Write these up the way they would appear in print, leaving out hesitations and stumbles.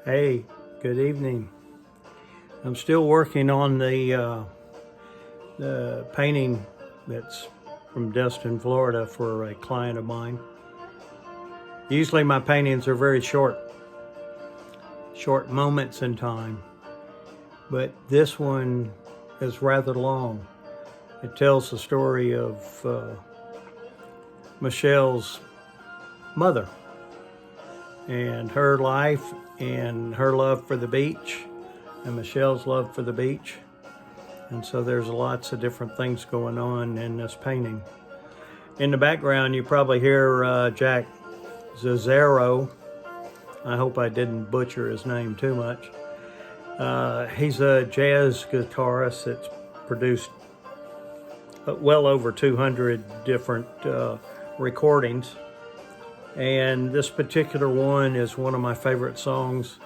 Hey, good evening. I'm still working on the painting that's from Destin, Florida for a client of mine. Usually my paintings are very short moments in time, but this one is rather long. It tells the story of Michelle's mother and her life and her love for the beach and Michelle's love for the beach. And so there's lots of different things going on in this painting. In the background, you probably hear Jack Zazzaro. I hope I didn't butcher his name too much. He's a jazz guitarist that's produced well over 200 different recordings. And this particular one is one of my favorite songs,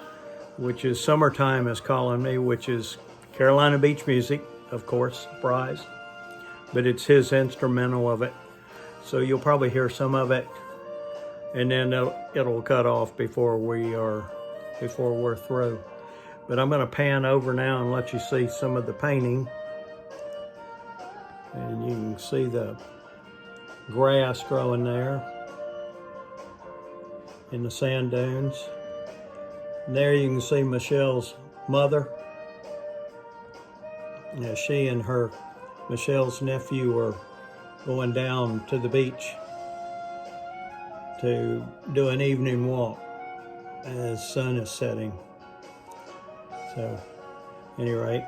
which is Summertime is Calling Me, which is Carolina Beach music, of course, surprise. But it's his instrumental of it. So you'll probably hear some of it, and then it'll cut off before we're through. But I'm going to pan over now and let you see some of the painting. And you can see the grass growing there in the sand dunes. And there you can see Michelle's mother. Yeah, she and Michelle's nephew are going down to the beach to do an evening walk as sun is setting. So, at any rate,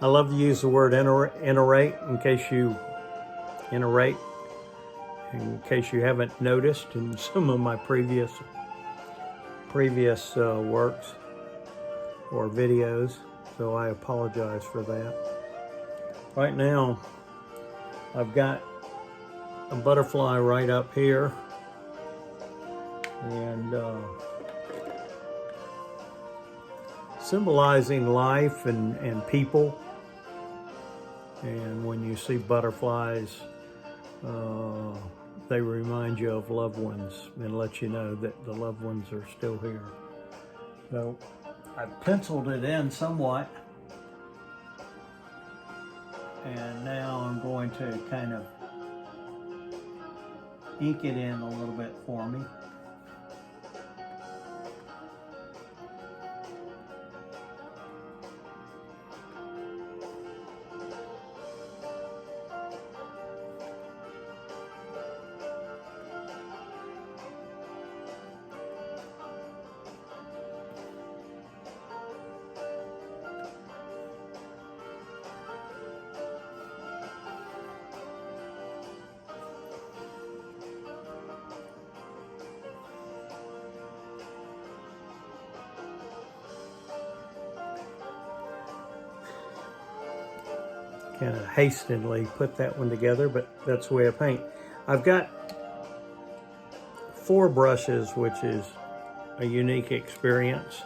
I love to use the word iterate in case you haven't noticed in some of my previous works or videos. So I apologize for that. Right now, I've got a butterfly right up here, and symbolizing life and people. And when you see butterflies, they remind you of loved ones and let you know that the loved ones are still here. So I penciled it in somewhat, and now I'm going to kind of ink it in a little bit for me. Kind of hastily put that one together, but that's the way I paint. I've got 4 brushes, which is a unique experience.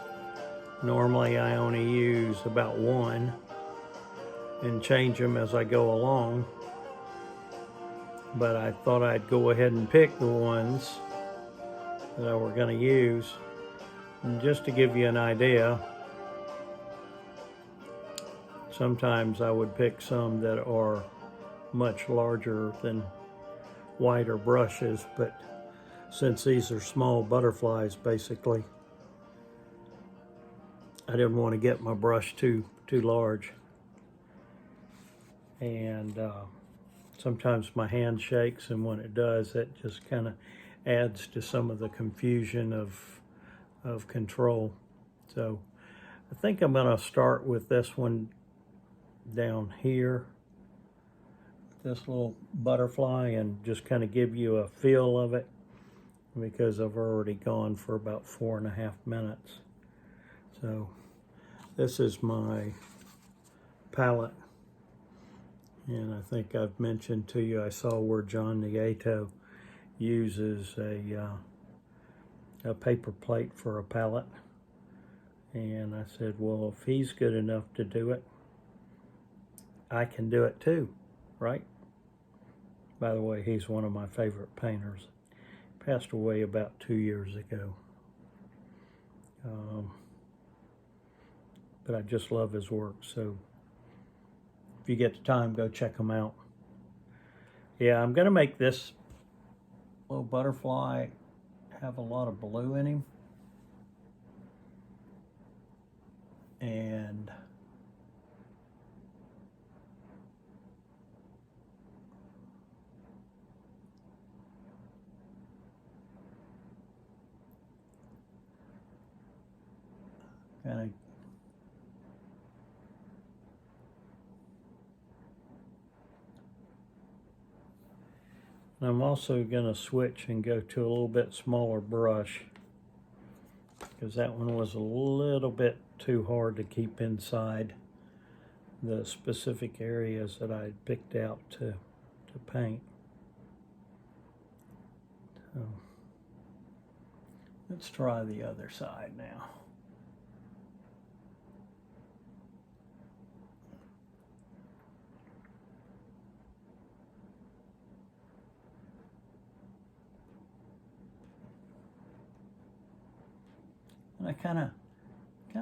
Normally I only use about 1 and change them as I go along, but I thought I'd go ahead and pick the ones that I were going to use. And just to give you an idea, sometimes I would pick some that are much larger than wider brushes, but since these are small butterflies, basically, I didn't want to get my brush too large. And sometimes my hand shakes, and when it does, it just kind of adds to some of the confusion of control. So I think I'm going to start with this one down here, this little butterfly, and just kind of give you a feel of it, because I've already gone for about 4.5 minutes. So this is my palette, and I think I've mentioned to you, I saw where John Nieto uses a paper plate for a palette, and I said, well, if he's good enough to do it, I can do it too, right? By the way, he's one of my favorite painters. Passed away about 2 years ago. but I just love his work. So if you get the time, go check him out. Yeah, I'm gonna make this little butterfly have a lot of blue in him. And kind of I'm also going to switch and go to a little bit smaller brush, because that one was a little bit too hard to keep inside the specific areas that I picked out to paint. So let's try the other side now. And I kind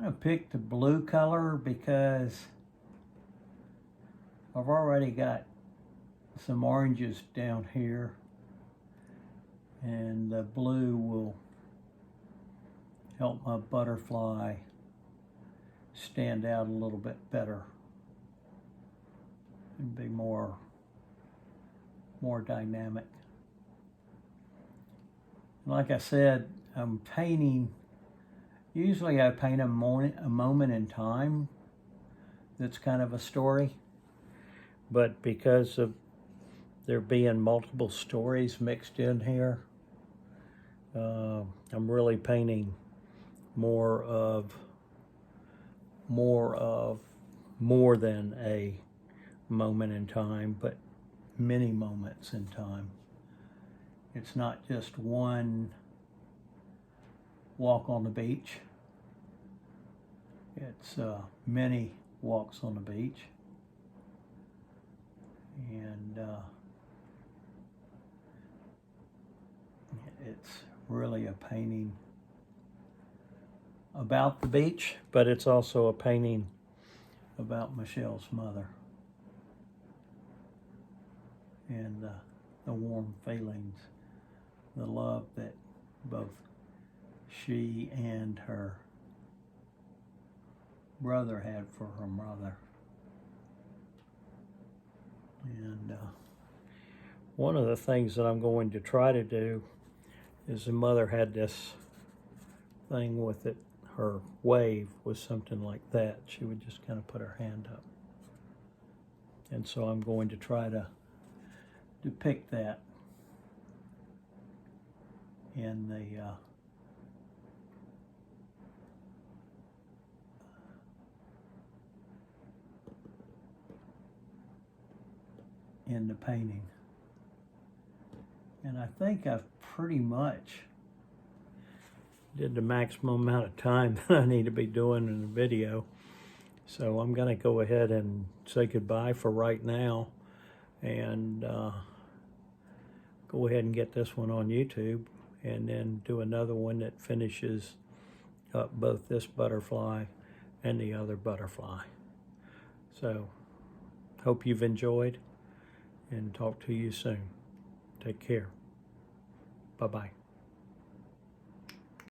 of picked the blue color because I've already got some oranges down here, and the blue will help my butterfly stand out a little bit better and be more dynamic. Like I said, I'm painting. Usually I paint a moment in time that's kind of a story, but because of there being multiple stories mixed in here, I'm really painting more than a moment in time, but many moments in time. It's not just one walk on the beach. It's many walks on the beach, and it's really a painting about the beach, but it's also a painting about Michelle's mother and the warm feelings, the love that both she and her brother had for her mother. And one of the things that I'm going to try to do is, the mother had this thing with it, her wave was something like that. She would just kind of put her hand up. And so I'm going to try to depict that in the painting. And I think I've pretty much did the maximum amount of time that I need to be doing in the video. So I'm going to go ahead and say goodbye for right now, and go ahead and get this one on YouTube, and then do another one that finishes up both this butterfly and the other butterfly. So hope you've enjoyed, and talk to you soon. Take care. Bye-bye.